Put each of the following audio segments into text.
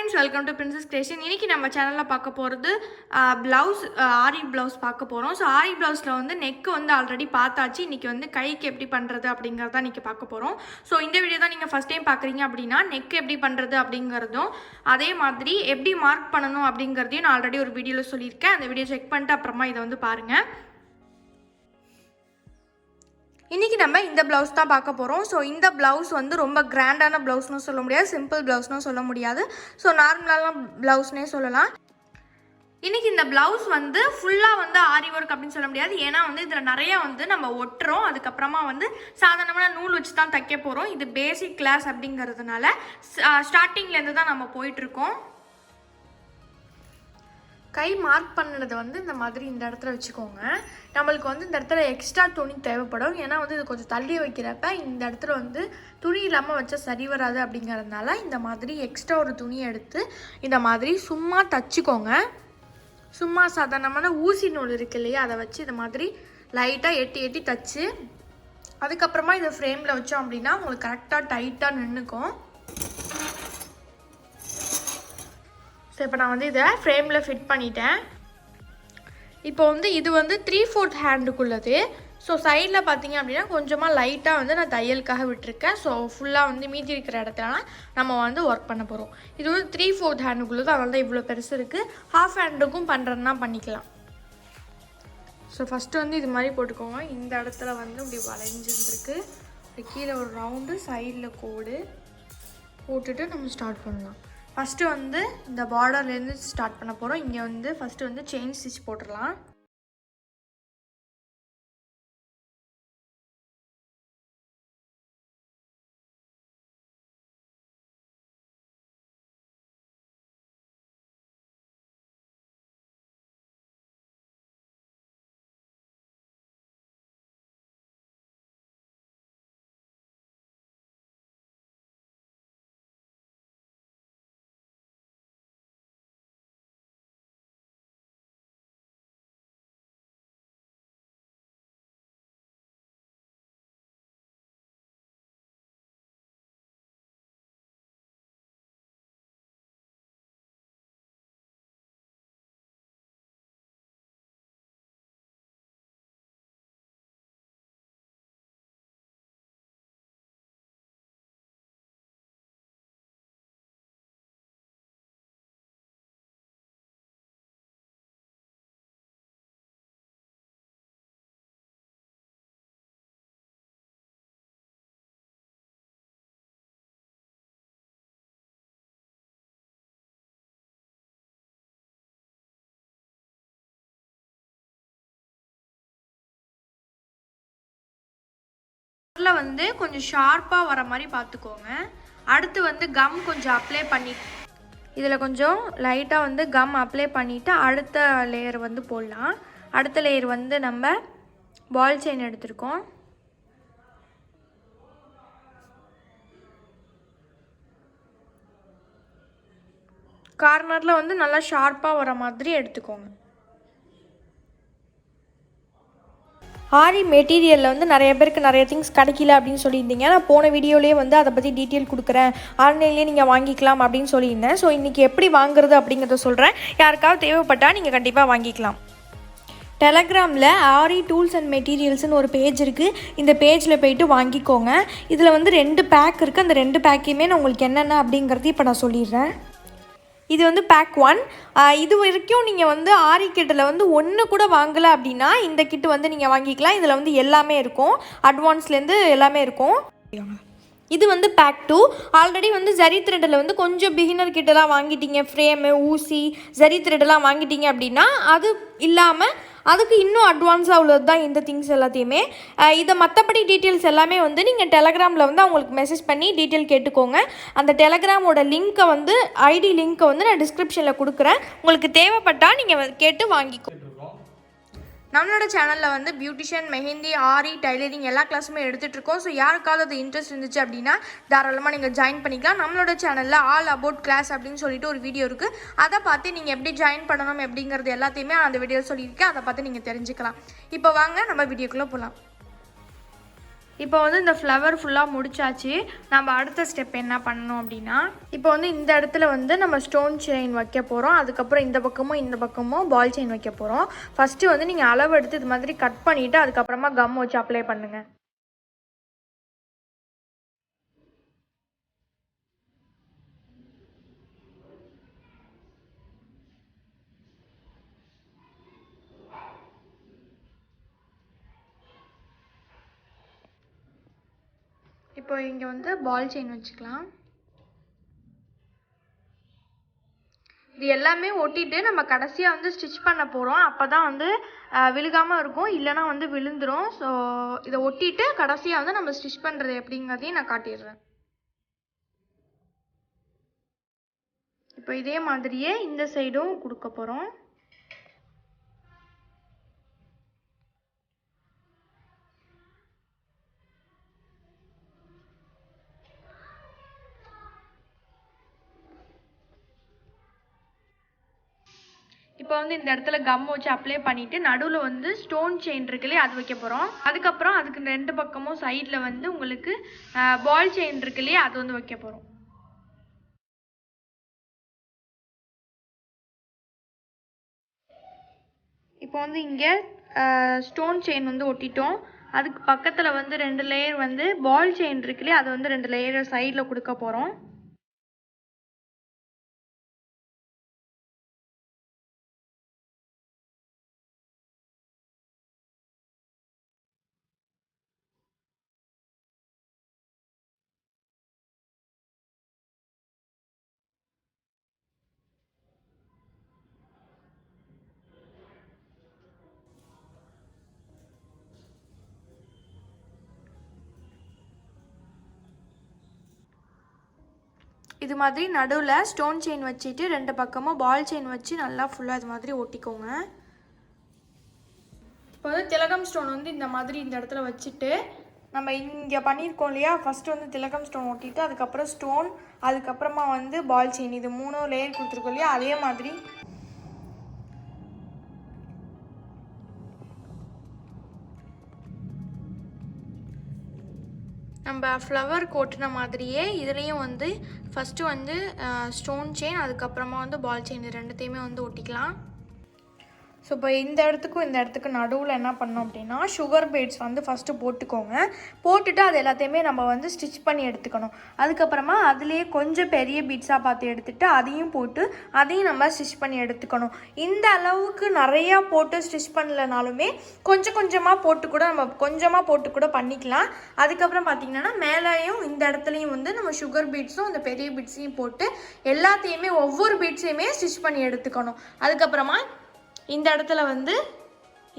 Friends, welcome to princess creation. இன்றைக்கி நம்ம சேனலில் பார்க்க போகிறது ப்ளவுஸ், ஆரி ப்ளவுஸ் பார்க்க போகிறோம். ஸோ ஆரி ப்ளவுஸில் வந்து நெக்கு வந்து ஆல்ரெடி பார்த்தாச்சு. இன்றைக்கி வந்து கைக்கு எப்படி பண்ணுறது அப்படிங்கிறத இன்றைக்கி பார்க்க போகிறோம். ஸோ இந்த வீடியோ தான் நீங்கள் ஃபஸ்ட் டைம் பார்க்குறீங்க அப்படின்னா நெக் எப்படி பண்ணுறது அப்படிங்கிறதும், அதே மாதிரி எப்படி மார்க் பண்ணணும் அப்படிங்கிறதையும் நான் ஆல்ரெடி ஒரு வீடியோவில் சொல்லியிருக்கேன். அந்த வீடியோ செக் பண்ணிட்டு அப்புறமா இதை வந்து பாருங்கள். இன்றைக்கி நம்ம இந்த ப்ளவுஸ் தான் பார்க்க போகிறோம். ஸோ இந்த ப்ளவுஸ் வந்து ரொம்ப கிராண்டான ப்ளவுஸ்னு சொல்ல முடியாது, சிம்பிள் ப்ளவுஸ்னு சொல்ல முடியாது. ஸோ நார்மலான ப்ளவுஸ்னே சொல்லலாம். இன்றைக்கி இந்த ப்ளவுஸ் வந்து ஃபுல்லாக வந்து ஆரி ஒர்க் அப்படின்னு சொல்ல முடியாது. ஏன்னா வந்து இதில் நிறையா வந்து நம்ம ஒட்டுறோம். அதுக்கப்புறமா வந்து சாதாரணமான நூல் வச்சு தான் தைக்க போகிறோம். இது பேசிக் கிளாஸ் அப்படிங்கிறதுனால ஸ்டார்டிங்லேருந்து தான் நம்ம போயிட்டுருக்கோம். கை மார்க் பண்ணுறது வந்து இந்த மாதிரி இந்த இடத்துல வச்சுக்கோங்க. நம்மளுக்கு வந்து இந்த இடத்துல எக்ஸ்ட்ரா துணி தேவைப்படும். ஏன்னா வந்து இது கொஞ்சம் தள்ளி வைக்கிறப்ப இந்த இடத்துல வந்து துணி இல்லாமல் வச்சா சரி வராது. அப்படிங்கிறதுனால இந்த மாதிரி எக்ஸ்ட்ரா ஒரு துணியை எடுத்து இந்த மாதிரி சும்மா தச்சுக்கோங்க. சும்மா சாதாரணமான ஊசி நூல் இருக்கு இல்லையா, அதை வச்சு இந்த மாதிரி லைட்டாக எட்டி எட்டி தச்சு அதுக்கப்புறமா இதை ஃப்ரேமில் வச்சோம் அப்படின்னா உங்களுக்கு கரெக்டாக டைட்டாக நின்றுக்கும். ஸோ இப்போ நான் வந்து இதை ஃப்ரேமில் ஃபிட் பண்ணிட்டேன். இப்போ வந்து இது வந்து 3/4 ஹேண்டுக்குள்ளது. ஸோ சைடில் பார்த்தீங்க அப்படின்னா கொஞ்சமாக லைட்டாக வந்து நான் தையலுக்காக விட்டுருக்கேன். ஸோ ஃபுல்லாக வந்து மீதி இருக்கிற இடத்துலலாம் நம்ம வந்து ஒர்க் பண்ண போகிறோம். இது வந்து 3/4 ஹேண்டுக்குள்ளது, அதனால தான் இவ்வளோ பெருசு இருக்குது. ஹாஃப் ஹேண்டுக்கும் பண்ணுறதுனா பண்ணிக்கலாம். ஸோ ஃபஸ்ட்டு வந்து இது மாதிரி போட்டுக்கோங்க. இந்த இடத்துல வந்து இப்படி வளைஞ்சிருந்துருக்கு. கீழே ஒரு ரவுண்டு, சைடில் கோடு போட்டுட்டு நம்ம ஸ்டார்ட் பண்ணலாம். ஃபஸ்ட்டு வந்து இந்த பார்டர்லேருந்து ஸ்டார்ட் பண்ண போகிறோம். இங்கே வந்து ஃபஸ்ட்டு வந்து செயின் ஸ்டிச் போட்டுடலாம். வந்து கொஞ்சம் ஷார்ப்பாக வர மாதிரி பார்த்துக்கோங்க. அடுத்து வந்து கம் கொஞ்சம் அப்ளை பண்ணி இதில் கொஞ்சம் லைட்டாக வந்து கம் அப்ளை பண்ணிவிட்டு அடுத்த லேயர் வந்து போடலாம். அடுத்த லேயர் வந்து நம்ம பால் செயின் எடுத்திருக்கோம். கார்னரில் வந்து நல்லா ஷார்ப்பாக வர மாதிரி எடுத்துக்கோங்க. ஆரி மெட்டீரியலில் வந்து நிறைய பேருக்கு நிறைய திங்ஸ் கிடைக்கல அப்படின்னு சொல்லியிருந்தீங்க. நான் போன வீடியோலேயே வந்து அதை பற்றி டீட்டெயில் கொடுக்குறேன், ஆன்லைன்லேயே நீங்கள் வாங்கிக்கலாம் அப்படின்னு சொல்லியிருந்தேன். ஸோ இன்றைக்கி எப்படி வாங்குறது அப்படிங்கிறத சொல்கிறேன். யாருக்காவது தேவைப்பட்டால் நீங்கள் கண்டிப்பாக வாங்கிக்கலாம். டெலகிராமில் ஆரி டூல்ஸ் அண்ட் மெட்டீரியல்ஸ்னு ஒரு பேஜ் இருக்குது. இந்த பேஜில் போய்ட்டு வாங்கிக்கோங்க. இதில் வந்து 2 பேக் இருக்குது. அந்த 2 பேக்கையுமே நான் உங்களுக்கு என்னென்ன அப்படிங்கிறது இப்போ நான் சொல்லிடுறேன். இது வந்து பேக் 1. இது வரைக்கும் நீங்கள் வந்து ஆரி கிட்டில் வந்து ஒன்று கூட வாங்கலை அப்படின்னா இந்த கிட்டு வந்து நீங்கள் வாங்கிக்கலாம். இதில் வந்து எல்லாமே இருக்கும், அட்வான்ஸ்லேருந்து எல்லாமே இருக்கும். இது வந்து பேக் 2. ஆல்ரெடி வந்து ஜரி த்ரெட்டில் வந்து கொஞ்சம் பிகினர் கிட்டலாம் வாங்கிட்டீங்க, ஃப்ரேமு, ஊசி, ஜரி த்ரெட்டெல்லாம் வாங்கிட்டீங்க அப்படின்னா அது இல்லாமல் அதுக்கு இன்னும் அட்வான்ஸாக உள்ளது தான் இந்த திங்ஸ் எல்லாத்தையுமே. இதை மற்றபடி டீட்டெயில்ஸ் எல்லாமே வந்து நீங்கள் டெலகிராமில் வந்து அவங்களுக்கு மெசேஜ் பண்ணி டீட்டெயில் கேட்டுக்கோங்க. அந்த டெலகிராமோட லிங்க்கை வந்து ஐடி லிங்க்கை வந்து நான் டிஸ்கிரிப்ஷனில் கொடுக்குறேன். உங்களுக்கு தேவைப்பட்டால் நீங்கள் கேட்டு வாங்கிக்கோ. நம்மளோட சேனலில் வந்து பியூட்டிஷியன், மெஹந்தி, ஆரி, டைலரிங் எல்லா கிளாஸுமே எடுத்துகிட்ருக்கோம். ஸோ யாருக்காவது அது இன்ட்ரெஸ்ட் இருந்துச்சு அப்படின்னா தாராளமாக நீங்கள் ஜாயின் பண்ணிக்கலாம். நம்மளோட சேனலில் ஆல் அபவுட் கிளாஸ் அப்படின்னு சொல்லிட்டு ஒரு வீடியோ இருக்குது. அதை பார்த்து நீங்கள் எப்படி ஜாயின் பண்ணணும் அப்படிங்கிறது எல்லாத்தையுமே அந்த வீடியோ சொல்லியிருக்கேன். அதை பார்த்து நீங்கள் தெரிஞ்சுக்கலாம். இப்போ வாங்க நம்ம வீடியோக்குள்ளே போகலாம். இப்போ வந்து இந்த ஃப்ளவர் ஃபுல்லாக முடிச்சாச்சு. நம்ம அடுத்த ஸ்டெப் என்ன பண்ணணும் அப்படின்னா, இப்போ வந்து இந்த இடத்துல வந்து நம்ம ஸ்டோன் செயின் வைக்க போகிறோம். அதுக்கப்புறம் இந்த பக்கமும் பால் செயின் வைக்க போகிறோம். ஃபஸ்ட்டு வந்து நீங்கள் அளவு எடுத்து இது மாதிரி கட் பண்ணிவிட்டு அதுக்கப்புறமா கம் வச்சு அப்ளை பண்ணுங்கள். இப்போ இங்கே வந்து பால் செயின் வச்சுக்கலாம். இது எல்லாமே ஒட்டிட்டு நம்ம கடைசியாக வந்து ஸ்டிச் பண்ண போகிறோம். அப்போ தான் வந்து விழுகாமல் இருக்கும், இல்லைனா வந்து விழுந்துடும். ஸோ இதை ஒட்டிட்டு கடைசியாக வந்து நம்ம ஸ்டிச் பண்ணுறது எப்படிங்கிறதையும் நான் காட்டிடுறேன். இப்போ இதே மாதிரியே இந்த சைடும் கொடுக்க போகிறோம். இப்போ வந்து இந்த இடத்துல கம் வச்சு அப்ளை பண்ணிவிட்டு நடுவில் வந்து ஸ்டோன் செயின் இருக்குல்லையே அது வைக்க போகிறோம். அதுக்கப்புறம் அதுக்கு 2 பக்கமும் சைடில் வந்து உங்களுக்கு பால் செயின் இருக்குல்லையே அது வந்து வைக்க போகிறோம். இப்போ வந்து இங்கே ஸ்டோன் செயின் வந்து ஒட்டிட்டோம். அதுக்கு பக்கத்தில் வந்து 2 லேயர் வந்து பால் செயின் இருக்குல்லையே அது வந்து 2 லேயர் சைடில் கொடுக்க போகிறோம். இது மாதிரி நடுவில் ஸ்டோன் செயின் வச்சுட்டு 2 பக்கமும் பால் செயின் வச்சு நல்லா ஃபுல்லாக இது மாதிரி ஒட்டிக்கோங்க. இப்போ வந்து திலகம் ஸ்டோன் வந்து இந்த மாதிரி இந்த இடத்துல வச்சுட்டு நம்ம இங்கே பண்ணியிருக்கோம் இல்லையா, ஃபஸ்ட்டு வந்து திலகம் ஸ்டோன் ஒட்டிட்டு அதுக்கப்புறம் ஸ்டோன், அதுக்கப்புறமா வந்து பால் செயின், இது 3 லேயர் கொடுத்துருக்கோம் இல்லையா, அதே மாதிரி நம்ம ஃப்ளவர் கோட்டின மாதிரியே இதுலேயும் வந்து ஃபஸ்ட்டு வந்து ஸ்டோன் செயின், அதுக்கப்புறமா வந்து பால் செயின், இது 2த்தையுமே வந்து ஒட்டிக்கலாம். ஸோ இப்போ இந்த இடத்துக்கு நடுவில் என்ன பண்ணோம் அப்படின்னா, சுகர் பீட்ஸ் வந்து ஃபஸ்ட்டு போட்டுக்கோங்க. போட்டுட்டு அது எல்லாத்தையுமே நம்ம வந்து ஸ்டிச் பண்ணி எடுத்துக்கணும். அதுக்கப்புறமா அதுலேயே கொஞ்சம் பெரிய பீட்ஸாக பார்த்து எடுத்துகிட்டு அதையும் போட்டு அதையும் நம்ம ஸ்டிச் பண்ணி எடுத்துக்கணும். இந்த அளவுக்கு நிறையா போட்டு ஸ்டிச் பண்ணலனாலுமே கொஞ்சம் கொஞ்சமாக போட்டு கூட பண்ணிக்கலாம். அதுக்கப்புறம் பார்த்திங்கன்னா மேலேயும் இந்த இடத்துலையும் வந்து நம்ம சுகர் பீட்ஸும் அந்த பெரிய பீட்ஸையும் போட்டு எல்லாத்தையுமே ஒவ்வொரு பீட்ஸையுமே ஸ்டிச் பண்ணி எடுத்துக்கணும். அதுக்கப்புறமா இந்த இடத்துல வந்து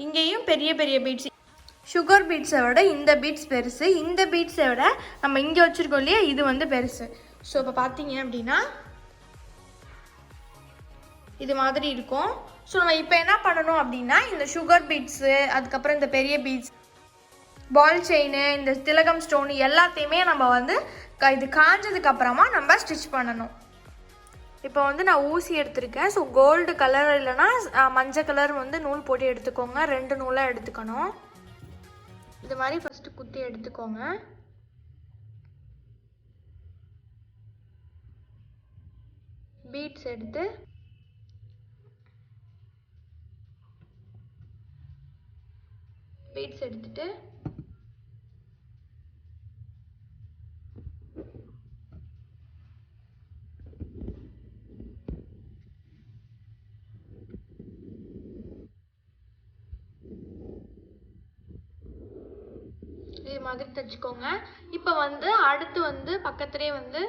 இங்கேயும் பெரிய பெரிய பீட்ஸ், சுகர் பீட்ஸை விட இந்த பீட்ஸ் பெருசு, இந்த பீட்ஸை விட நம்ம இங்கே வச்சுருக்கோம் இல்லையா இது வந்து பெருசு. ஸோ இப்போ பார்த்தீங்க அப்படின்னா இது மாதிரி இருக்கும். ஸோ நம்ம இப்போ என்ன பண்ணணும் அப்படின்னா, இந்த சுகர் பீட்ஸு, அதுக்கப்புறம் இந்த பெரிய பீட்ஸ், பால் செயின், இந்த திலகம் ஸ்டோன் எல்லாத்தையுமே நம்ம வந்து இது காஞ்சதுக்கப்புறமா நம்ம ஸ்டிச் பண்ணணும். இப்போ வந்து நான் ஊசி எடுத்திருக்கேன். ஸோ கோல்டு கலர் இல்லைன்னா மஞ்சள் கலர் வந்து நூல் போட்டு எடுத்துக்கோங்க. 2 நூலாக எடுத்துக்கணும். இது மாதிரி ஃபஸ்ட்டு குத்தி எடுத்துக்கோங்க. பீட்ஸ் எடுத்துட்டு இது மாதிரி தைச்சுக்கோங்க. இப்போ வந்து அடுத்து வந்து பக்கத்துலேயே வந்து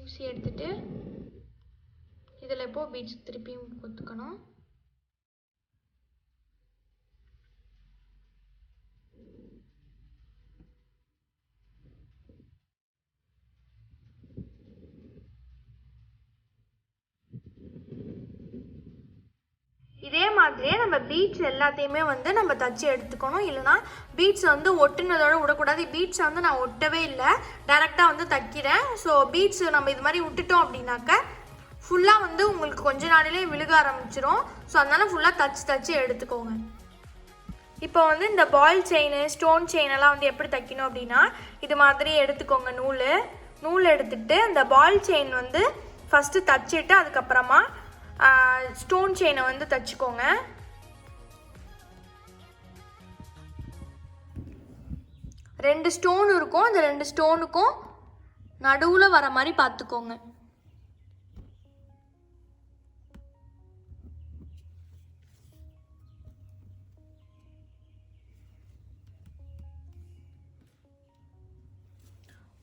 ஊசி எடுத்துட்டு இதில் இப்போ பீட்ஸ் திருப்பியும் கொத்துக்கணும். இதே மாதிரியே நம்ம பீட்ஸ் எல்லாத்தையுமே வந்து நம்ம தச்சு எடுத்துக்கணும். இல்லைனா பீட்ஸ் வந்து ஒட்டுனதோட விடக்கூடாது. பீட்ஸை வந்து நான் ஒட்டவே இல்லை, டைரெக்டாக வந்து தைக்கிறேன். ஸோ பீட்ஸ் நம்ம இது மாதிரி விட்டுட்டோம் அப்படின்னாக்க ஃபுல்லாக வந்து உங்களுக்கு கொஞ்ச நாளிலே விழுக ஆரம்பிச்சிடும். ஸோ அதனால் ஃபுல்லாக தச்சு எடுத்துக்கோங்க. இப்போ வந்து இந்த பால் செயின் ஸ்டோன் செயின் எல்லாம் வந்து எப்படி தைக்கணும் அப்படின்னா இது மாதிரி எடுத்துக்கோங்க. நூல் எடுத்துட்டு அந்த பால் செயின் வந்து ஃபஸ்ட்டு தைச்சிட்டு அதுக்கப்புறமா ஸ்டோன் செயினை வந்து தைச்சிக்கோங்க. ரெண்டு ஸ்டோன் இருக்கும், அந்த 2 ஸ்டோனுக்கும் நடுவில் வர மாதிரி பார்த்துக்கோங்க.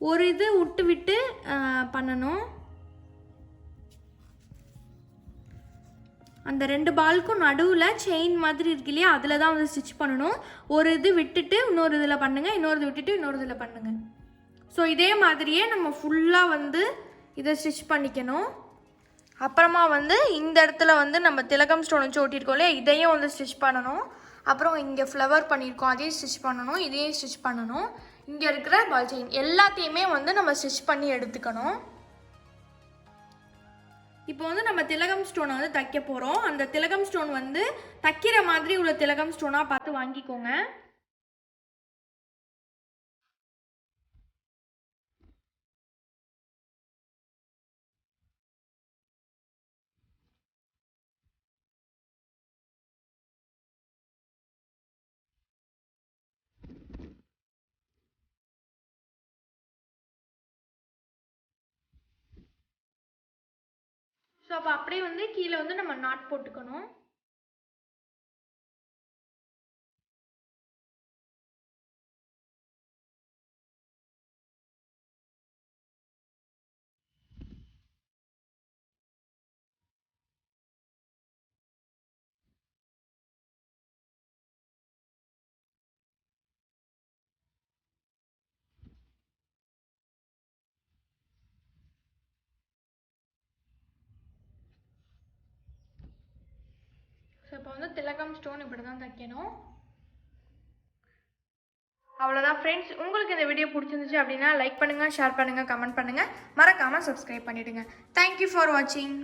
ஒரு இது விட்டு விட்டு பண்ணணும். அந்த 2 பாலுக்கும் நடுவில் செயின் மாதிரி இருக்கு இல்லையா, அதில் தான் வந்து ஸ்டிச் பண்ணணும். ஒரு இது விட்டுட்டு இன்னொரு இதில் பண்ணுங்கள், இன்னொரு இது விட்டுட்டு இன்னொரு இதில் பண்ணுங்கள். ஸோ இதே மாதிரியே நம்ம ஃபுல்லாக வந்து இதை ஸ்டிச் பண்ணிக்கணும். அப்புறமா வந்து இந்த இடத்துல வந்து நம்ம திலகம் ஸ்டோன் வச்சு ஒட்டியிருக்கோம் இல்லையா, இதையும் வந்து ஸ்டிச் பண்ணணும். அப்புறம் இங்கே ஃப்ளவர் பண்ணியிருக்கோம், அதையும் ஸ்டிச் பண்ணணும், இதையும் ஸ்டிச் பண்ணணும். இங்கே இருக்கிற பால் செயின் எல்லாத்தையுமே வந்து நம்ம ஸ்டிச் பண்ணி எடுத்துக்கணும். இப்போ வந்து நம்ம திலகம் ஸ்டோனை வந்து தைக்க போகிறோம். அந்த திலகம் ஸ்டோன் வந்து தைக்கிற மாதிரி உள்ள திலகம் ஸ்டோனாக பார்த்து வாங்கிக்கோங்க. ஸோ அப்போ அப்படியே வந்து கீழே வந்து நம்ம நாட் போட்டுக்கணும். ஸோ இப்போ வந்து திலகம் ஸ்டோன் இப்படி தான் தைக்கணும். அவ்வளோதான் ஃப்ரெண்ட்ஸ். உங்களுக்கு இந்த வீடியோ பிடிச்சிருந்துச்சு அப்படின்னா லைக் பண்ணுங்கள், ஷேர் பண்ணுங்கள், கமெண்ட் பண்ணுங்கள், மறக்காமல் சப்ஸ்கிரைப் பண்ணிவிடுங்க. தேங்க்யூ ஃபார் வாட்சிங்.